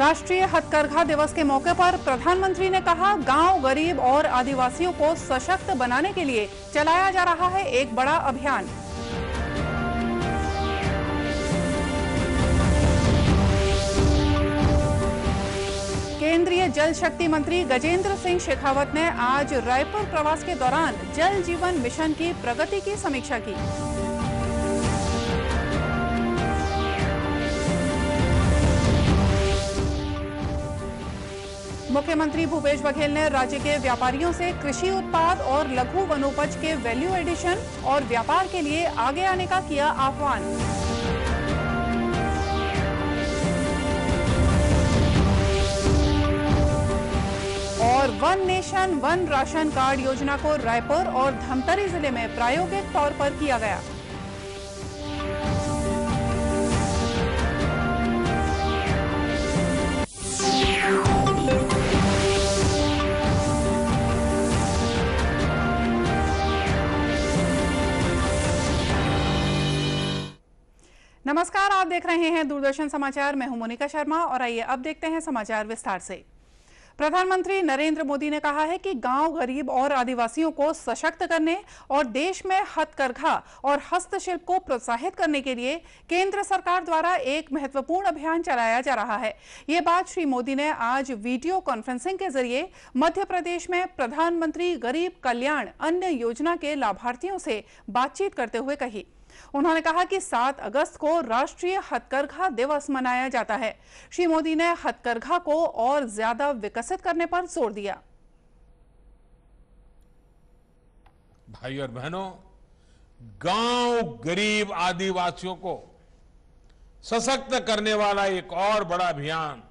राष्ट्रीय हथकरघा दिवस के मौके पर प्रधानमंत्री ने कहा, गांव, गरीब और आदिवासियों को सशक्त बनाने के लिए चलाया जा रहा है एक बड़ा अभियान। केंद्रीय जल शक्ति मंत्री गजेंद्र सिंह शेखावत ने आज रायपुर प्रवास के दौरान जल जीवन मिशन की प्रगति की समीक्षा की। मुख्यमंत्री भूपेश बघेल ने राज्य के व्यापारियों से कृषि उत्पाद और लघु वनोपज के वैल्यू एडिशन और व्यापार के लिए आगे आने का किया आह्वान। और one nation one ration card योजना को रायपुर और धमतरी जिले में प्रायोगिक तौर पर किया गया। नमस्कार, आप देख रहे हैं दूरदर्शन समाचार। मैं हूं मोनिका शर्मा और आइए अब देखते हैं समाचार विस्तार से। प्रधानमंत्री नरेंद्र मोदी ने कहा है कि गांव, गरीब और आदिवासियों को सशक्त करने और देश में हथकरघा और हस्तशिल्प को प्रोत्साहित करने के लिए केंद्र सरकार द्वारा एक महत्वपूर्ण अभियान चलाया जा रहा है। ये बात श्री मोदी ने आज वीडियो कॉन्फ्रेंसिंग के जरिए मध्य प्रदेश में प्रधानमंत्री गरीब कल्याण अन्न योजना के लाभार्थियों से बातचीत करते हुए कही। उन्होंने कहा कि 7 अगस्त को राष्ट्रीय हथकरघा दिवस मनाया जाता है। श्री मोदी ने हथकरघा को और ज्यादा विकसित करने पर जोर दिया। भाई और बहनों, गांव, गरीब, आदिवासियों को सशक्त करने वाला एक और बड़ा अभियान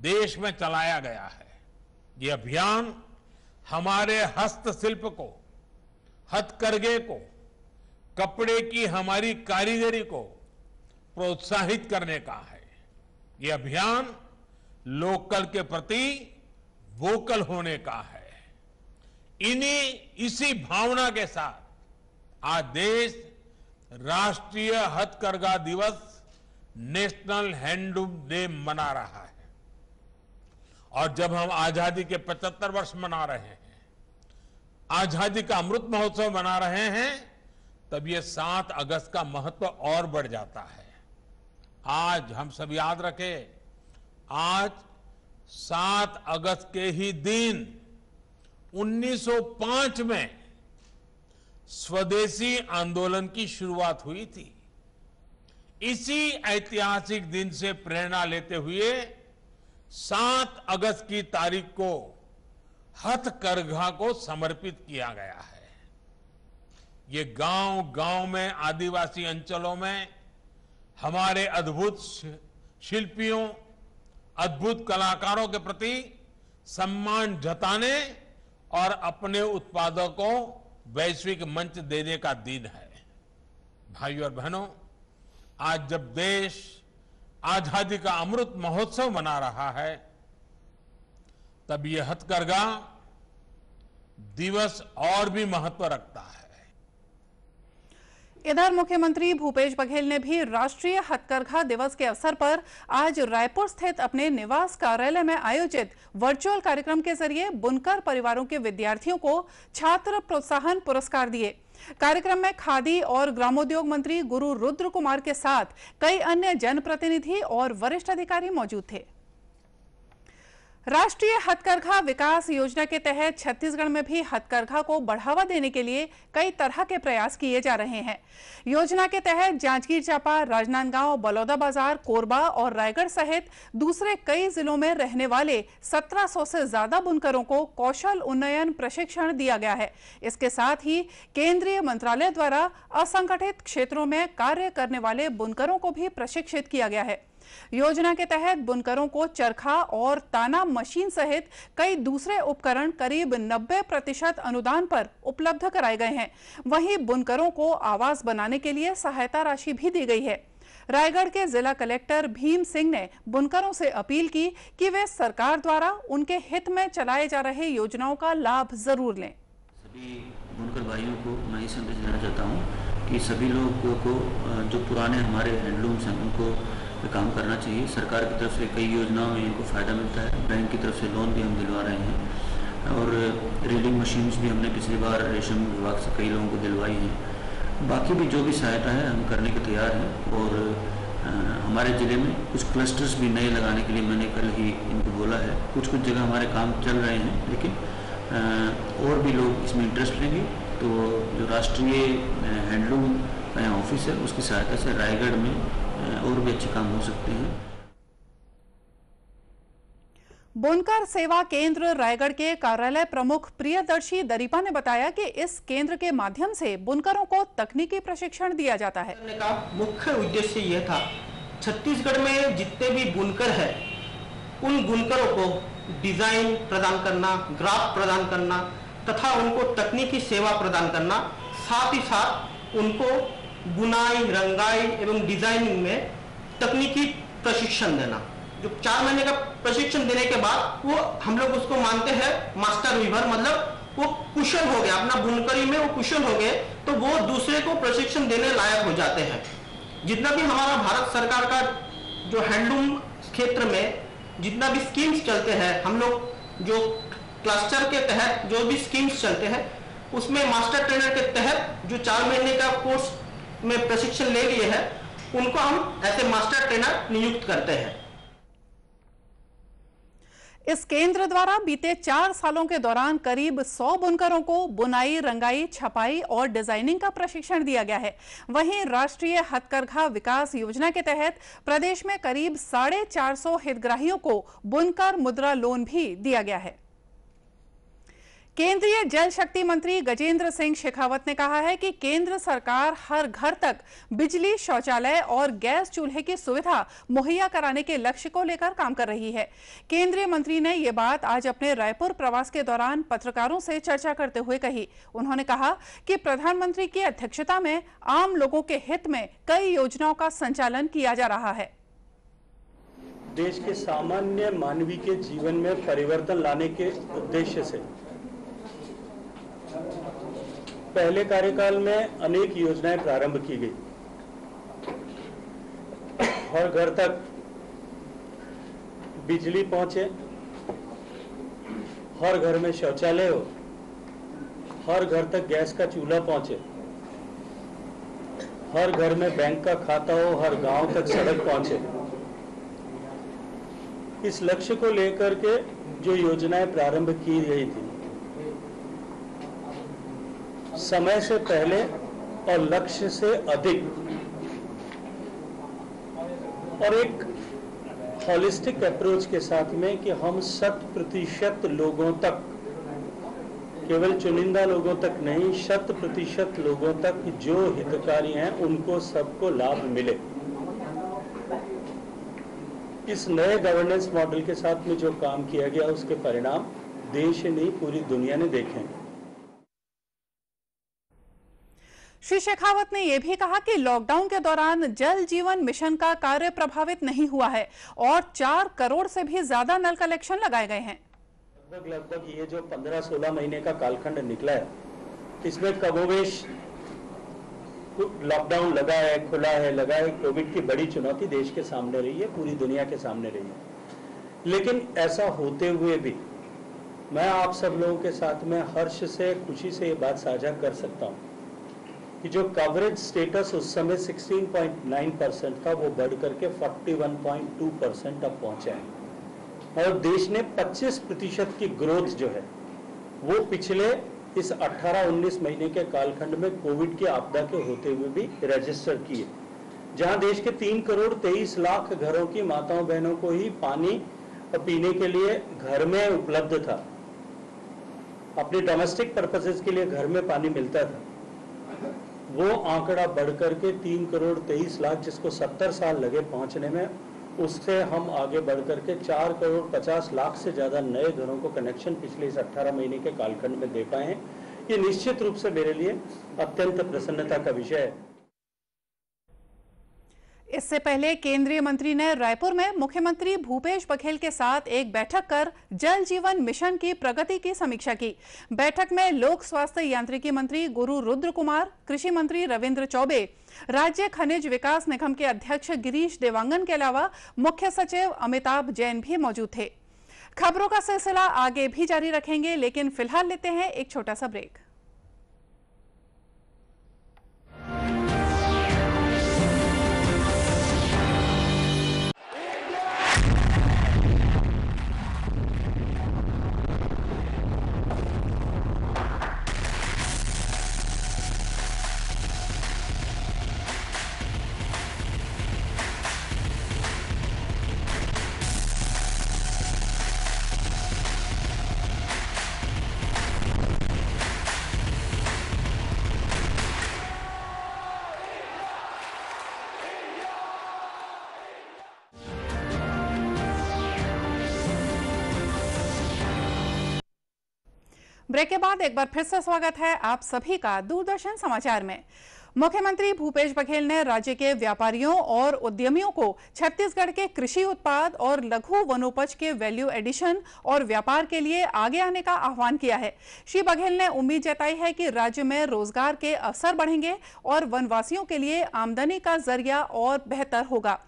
देश में चलाया गया है। ये अभियान हमारे हस्तशिल्प को, हथकरघे को, कपड़े की हमारी कारीगरी को प्रोत्साहित करने का है। ये अभियान लोकल के प्रति वोकल होने का है। इसी भावना के साथ आज देश राष्ट्रीय हथकरघा दिवस, नेशनल हैंडलूम डे मना रहा है। और जब हम आजादी के 75 वर्ष मना रहे हैं, आजादी का अमृत महोत्सव मना रहे हैं, तब ये 7 अगस्त का महत्व और बढ़ जाता है। आज हम सब याद रखें, आज 7 अगस्त के ही दिन 1905 में स्वदेशी आंदोलन की शुरुआत हुई थी। इसी ऐतिहासिक दिन से प्रेरणा लेते हुए 7 अगस्त की तारीख को हथकरघा को समर्पित किया गया है। ये गांव-गांव में, आदिवासी अंचलों में हमारे अद्भुत शिल्पियों, अद्भुत कलाकारों के प्रति सम्मान जताने और अपने उत्पादों को वैश्विक मंच देने का दिन है। भाइयों और बहनों, आज जब देश आजादी का अमृत महोत्सव मना रहा है, तब ये हथकरघा दिवस और भी महत्व रखता है। इधर मुख्यमंत्री भूपेश बघेल ने भी राष्ट्रीय हथकरघा दिवस के अवसर पर आज रायपुर स्थित अपने निवास कार्यालय में आयोजित वर्चुअल कार्यक्रम के जरिए बुनकर परिवारों के विद्यार्थियों को छात्र प्रोत्साहन पुरस्कार दिए। कार्यक्रम में खादी और ग्रामोद्योग मंत्री गुरु रुद्र कुमार के साथ कई अन्य जनप्रतिनिधि और वरिष्ठ अधिकारी मौजूद थे। राष्ट्रीय हथकरघा विकास योजना के तहत छत्तीसगढ़ में भी हथकरघा को बढ़ावा देने के लिए कई तरह के प्रयास किए जा रहे हैं। योजना के तहत जांजगीर चांपा, राजनांदगांव, बलौदाबाजार, कोरबा और रायगढ़ सहित दूसरे कई जिलों में रहने वाले 1700 से ज्यादा बुनकरों को कौशल उन्नयन प्रशिक्षण दिया गया है। इसके साथ ही केंद्रीय मंत्रालय द्वारा असंगठित क्षेत्रों में कार्य करने वाले बुनकरों को भी प्रशिक्षित किया गया है। योजना के तहत बुनकरों को चरखा और ताना मशीन सहित कई दूसरे उपकरण करीब 90% अनुदान पर उपलब्ध कराए गए हैं। वहीं बुनकरों को आवास बनाने के लिए सहायता राशि भी दी गई है। रायगढ़ के जिला कलेक्टर भीम सिंह ने बुनकरों से अपील की कि वे सरकार द्वारा उनके हित में चलाए जा रहे योजनाओं का लाभ जरूर लें। सभी बुनकर भाइयों को मैं ये संदेश देना चाहता हूँ कि सभी लोगों को जो पुराने हमारे हैंडलूम्स हैं उनको पे काम करना चाहिए। सरकार की तरफ से कई योजनाओं में इनको फ़ायदा मिलता है। बैंक की तरफ से लोन भी हम दिलवा रहे हैं और रीडिंग मशीन्स भी हमने पिछली बार रेशम विभाग से कई लोगों को दिलवाई हैं। बाकी भी जो भी सहायता है हम करने के तैयार हैं। और हमारे ज़िले में कुछ क्लस्टर्स भी नए लगाने के लिए मैंने कल ही इनको बोला है। कुछ जगह हमारे काम चल रहे हैं, लेकिन और भी लोग इसमें इंटरेस्ट लेंगे तो जो राष्ट्रीय हैंडलूम का यहाँ ऑफिस है उसकी सहायता से रायगढ़ में और भी अच्छे काम हो सकते हैं। बुनकर सेवा केंद्र रायगढ़ के कार्यालय प्रमुख प्रियदर्शी दरीपा ने बताया कि इस केंद्र के माध्यम से बुनकरों को तकनीकी प्रशिक्षण दिया जाता है। का मुख्य उद्देश्य यह था, छत्तीसगढ़ में जितने भी बुनकर हैं उन बुनकरों को डिजाइन प्रदान करना, ग्राफ प्रदान करना तथा उनको तकनीकी सेवा प्रदान करना, साथ ही साथ उनको बुनाई, रंगाई एवं डिजाइनिंग में तकनीकी प्रशिक्षण देना। जो 4 महीने का प्रशिक्षण देने के बाद वो हम लोग उसको मानते हैं मास्टर वीवर, मतलब वो कुशल हो गया, अपना बुनकरी में वो कुशल हो गए तो वो दूसरे को प्रशिक्षण देने लायक हो जाते हैं। जितना भी हमारा भारत सरकार का जो हैंडलूम क्षेत्र में जितना भी स्कीम्स चलते हैं, हम लोग जो क्लस्टर के तहत जो भी स्कीम्स चलते हैं उसमें मास्टर ट्रेनर के तहत जो 4 महीने का कोर्स में प्रशिक्षण ले लिए हैं उनको हम ऐसे मास्टर ट्रेनर नियुक्त करते हैं। इस केंद्र द्वारा बीते 4 सालों के दौरान करीब 100 बुनकरों को बुनाई, रंगाई, छपाई और डिजाइनिंग का प्रशिक्षण दिया गया है। वहीं राष्ट्रीय हथकरघा विकास योजना के तहत प्रदेश में करीब 450 हितग्राहियों को बुनकर मुद्रा लोन भी दिया गया है। केंद्रीय जल शक्ति मंत्री गजेंद्र सिंह शेखावत ने कहा है कि केंद्र सरकार हर घर तक बिजली, शौचालय और गैस चूल्हे की सुविधा मुहैया कराने के लक्ष्य को लेकर काम कर रही है। केंद्रीय मंत्री ने ये बात आज अपने रायपुर प्रवास के दौरान पत्रकारों से चर्चा करते हुए कही। उन्होंने कहा कि प्रधानमंत्री की अध्यक्षता में आम लोगों के हित में कई योजनाओं का संचालन किया जा रहा है। देश के सामान्य मानवीय के जीवन में परिवर्तन लाने के उद्देश्य से पहले कार्यकाल में अनेक योजनाएं प्रारंभ की गई। हर घर तक बिजली पहुंचे, हर घर में शौचालय हो, हर घर तक गैस का चूल्हा पहुंचे, हर घर में बैंक का खाता हो, हर गांव तक सड़क पहुंचे। इस लक्ष्य को लेकर के जो योजनाएं प्रारंभ की गई थी, समय से पहले और लक्ष्य से अधिक और एक हॉलिस्टिक अप्रोच के साथ में कि हम 100% लोगों तक, केवल चुनिंदा लोगों तक नहीं, 100% लोगों तक जो हितकारी हैं उनको सबको लाभ मिले। इस नए गवर्नेंस मॉडल के साथ में जो काम किया गया उसके परिणाम देश ही नहीं पूरी दुनिया ने देखे। श्री शेखावत ने यह भी कहा कि लॉकडाउन के दौरान जल जीवन मिशन का कार्य प्रभावित नहीं हुआ है और 4 करोड़ से भी ज्यादा नल कलेक्शन लगाए गए हैं। लगभग ये जो 15-16 महीने का कालखंड निकला है, इसमें कमोवेश लॉकडाउन लगा है, खुला है, लगा है। कोविड की बड़ी चुनौती देश के सामने रही है, पूरी दुनिया के सामने रही है। लेकिन ऐसा होते हुए भी मैं आप सब लोगों के साथ में हर्ष से, खुशी से ये बात साझा कर सकता हूँ कि जो कवरेज स्टेटस उस समय 16.9% था, वो बढ़ करके 41.2% अब पहुंचा है और देश ने 25% की ग्रोथ जो है वो पिछले इस 18-19 महीने के कालखंड में कोविड की आपदा के होते हुए भी रजिस्टर किए, जहां देश के 3 करोड़ 23 लाख घरों की माताओं बहनों को ही पानी पीने के लिए घर में उपलब्ध था, अपने डोमेस्टिक पर्पसेस के लिए घर में पानी मिलता था। वो आंकड़ा बढ़कर के 3 करोड़ 23 लाख, जिसको 70 साल लगे पहुंचने में, उससे हम आगे बढ़कर के 4 करोड़ 50 लाख से ज्यादा नए घरों को कनेक्शन पिछले इस 18 महीने के कालखंड में दे पाए हैं। ये निश्चित रूप से मेरे लिए अत्यंत प्रसन्नता का विषय है। इससे पहले केंद्रीय मंत्री ने रायपुर में मुख्यमंत्री भूपेश बघेल के साथ एक बैठक कर जल जीवन मिशन की प्रगति की समीक्षा की। बैठक में लोक स्वास्थ्य यांत्रिकी मंत्री गुरु रुद्र कुमार, कृषि मंत्री रविंद्र चौबे, राज्य खनिज विकास निगम के अध्यक्ष गिरीश देवांगन के अलावा मुख्य सचिव अमिताभ जैन भी मौजूद थे। खबरों का सिलसिला आगे भी जारी रखेंगे, लेकिन फिलहाल लेते हैं एक छोटा सा ब्रेक। ब्रेक के बाद एक बार फिर से स्वागत है आप सभी का दूरदर्शन समाचार में। मुख्यमंत्री भूपेश बघेल ने राज्य के व्यापारियों और उद्यमियों को छत्तीसगढ़ के कृषि उत्पाद और लघु वनोपज के वैल्यू एडिशन और व्यापार के लिए आगे आने का आह्वान किया है। श्री बघेल ने उम्मीद जताई है कि राज्य में रोजगार के अवसर बढ़ेंगे और वनवासियों के लिए आमदनी का जरिया और बेहतर होगा।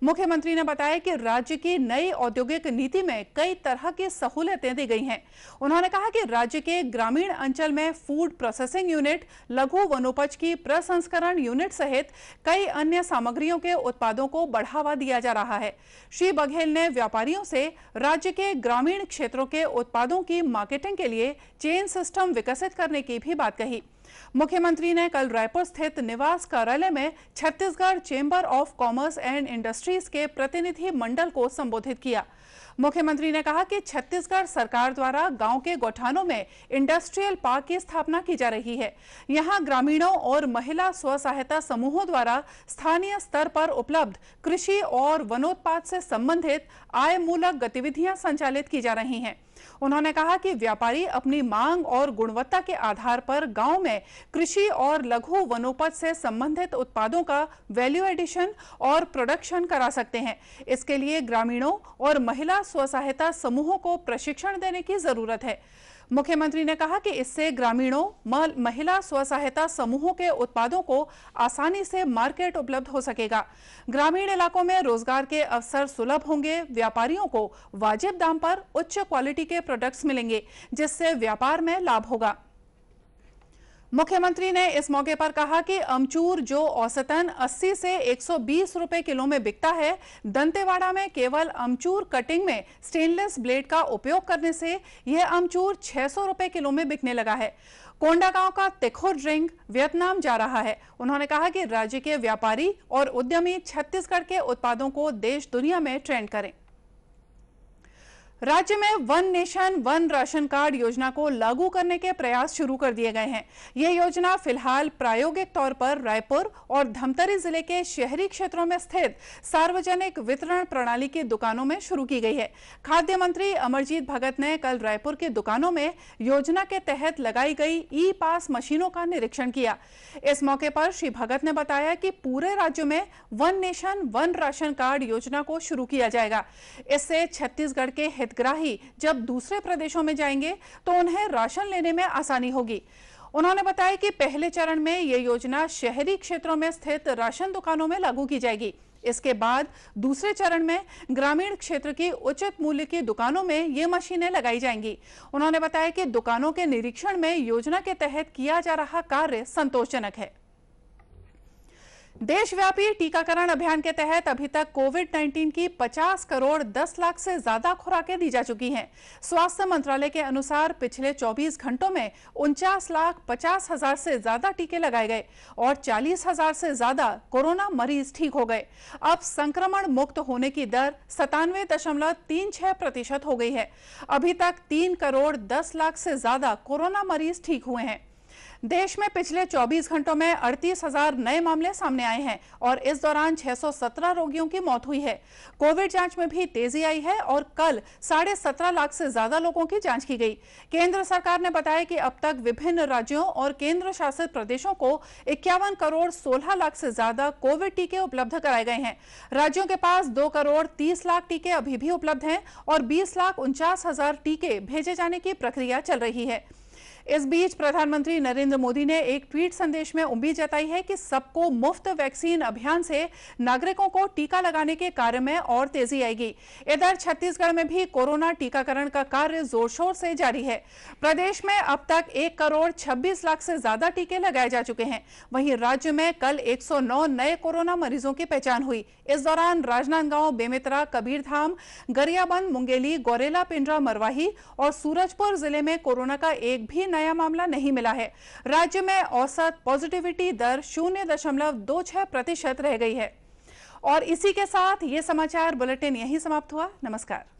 मुख्यमंत्री ने बताया कि राज्य की नई औद्योगिक नीति में कई तरह की सहूलियतें दी गई हैं। उन्होंने कहा कि राज्य के ग्रामीण अंचल में फूड प्रोसेसिंग यूनिट, लघु वनोपज की प्रसंस्करण यूनिट सहित कई अन्य सामग्रियों के उत्पादों को बढ़ावा दिया जा रहा है। श्री बघेल ने व्यापारियों से राज्य के ग्रामीण क्षेत्रों के उत्पादों की मार्केटिंग के लिए चेन सिस्टम विकसित करने की भी बात कही। मुख्यमंत्री ने कल रायपुर स्थित निवास कार्यालय में Chhattisgarh chamber of commerce and industries के प्रतिनिधि मंडल को संबोधित किया। मुख्यमंत्री ने कहा कि छत्तीसगढ़ सरकार द्वारा गांव के गौठानों में इंडस्ट्रियल पार्क की स्थापना की जा रही है। यहां ग्रामीणों और महिला स्व सहायता समूहों द्वारा स्थानीय स्तर पर उपलब्ध कृषि और वनोत्पाद से संबंधित आय मूलक गतिविधियां संचालित की जा रही हैं। उन्होंने कहा कि व्यापारी अपनी मांग और गुणवत्ता के आधार पर गांव में कृषि और लघु वनोपज से संबंधित उत्पादों का वैल्यू एडिशन और प्रोडक्शन करा सकते हैं। इसके लिए ग्रामीणों और महिला स्व सहायता समूहों को प्रशिक्षण देने की जरूरत है। मुख्यमंत्री ने कहा कि इससे ग्रामीणों, महिला स्व सहायता समूहों के उत्पादों को आसानी से मार्केट उपलब्ध हो सकेगा। ग्रामीण इलाकों में रोजगार के अवसर सुलभ होंगे। व्यापारियों को वाजिब दाम पर उच्च क्वालिटी के प्रोडक्ट्स मिलेंगे, जिससे व्यापार में लाभ होगा। मुख्यमंत्री ने इस मौके पर कहा कि अमचूर जो औसतन 80 से 120 रुपए किलो में बिकता है, दंतेवाड़ा में केवल अमचूर कटिंग में स्टेनलेस ब्लेड का उपयोग करने से यह अमचूर 600 रुपए किलो में बिकने लगा है। कोंडागांव का तिखुर ड्रिंक वियतनाम जा रहा है। उन्होंने कहा कि राज्य के व्यापारी और उद्यमी छत्तीसगढ़ के उत्पादों को देश दुनिया में ट्रेंड करें। राज्य में one nation one ration card योजना को लागू करने के प्रयास शुरू कर दिए गए हैं। यह योजना फिलहाल प्रायोगिक तौर पर रायपुर और धमतरी जिले के शहरी क्षेत्रों में स्थित सार्वजनिक वितरण प्रणाली की दुकानों में शुरू की गई है। खाद्य मंत्री अमरजीत भगत ने कल रायपुर की दुकानों में योजना के तहत लगाई गई ई पास मशीनों का निरीक्षण किया। इस मौके पर श्री भगत ने बताया कि पूरे राज्य में one nation one ration card योजना को शुरू किया जाएगा। इससे छत्तीसगढ़ के हितग्राही जब दूसरे प्रदेशों में जाएंगे तो उन्हें राशन लेने में आसानी होगी। उन्होंने बताया कि पहले चरण में यह योजना शहरी क्षेत्रों में स्थित राशन दुकानों में लागू की जाएगी। इसके बाद दूसरे चरण में ग्रामीण क्षेत्र की उचित मूल्य की दुकानों में ये मशीनें लगाई जाएंगी। उन्होंने बताया कि दुकानों के निरीक्षण में योजना के तहत किया जा रहा कार्य संतोषजनक है। देशव्यापी टीकाकरण अभियान के तहत अभी तक कोविड-19 की 50 करोड़ 10 लाख से ज्यादा खुराकें दी जा चुकी हैं। स्वास्थ्य मंत्रालय के अनुसार पिछले 24 घंटों में 49,50,000 से ज्यादा टीके लगाए गए और 40,000 से ज्यादा कोरोना मरीज ठीक हो गए। अब संक्रमण मुक्त होने की दर 97.36% हो गई है। अभी तक 3 करोड़ 10 लाख से ज्यादा कोरोना मरीज ठीक हुए हैं। देश में पिछले 24 घंटों में 38,000 नए मामले सामने आए हैं और इस दौरान 617 रोगियों की मौत हुई है। कोविड जांच में भी तेजी आई है और कल 17.5 लाख से ज्यादा लोगों की जांच की गई। केंद्र सरकार ने बताया कि अब तक विभिन्न राज्यों और केंद्र शासित प्रदेशों को 51 करोड़ 16 लाख से ज्यादा कोविड टीके उपलब्ध कराए गए हैं। राज्यों के पास 2 करोड़ 30 लाख टीके अभी भी उपलब्ध हैं और 20 लाख 49 हजार टीके भेजे जाने की प्रक्रिया चल रही है। इस बीच प्रधानमंत्री नरेंद्र मोदी ने एक ट्वीट संदेश में उम्मीद जताई है कि सबको मुफ्त वैक्सीन अभियान से नागरिकों को टीका लगाने के कार्य में और तेजी आएगी। इधर छत्तीसगढ़ में भी कोरोना टीकाकरण का कार्य जोर शोर से जारी है। प्रदेश में अब तक 1 करोड़ 26 लाख से ज्यादा टीके लगाए जा चुके हैं। वहीं राज्य में कल 109 नए कोरोना मरीजों की पहचान हुई। इस दौरान राजनांदगांव, बेमेतरा, कबीरधाम, गरियाबंद, मुंगेली, गौरेला, पिंडरा, मरवाही और सूरजपुर जिले में कोरोना का एक भी नया मामला नहीं मिला है। राज्य में औसत पॉजिटिविटी दर 0.26% रह गई है। और इसी के साथ ये समाचार बुलेटिन यहीं समाप्त हुआ। नमस्कार।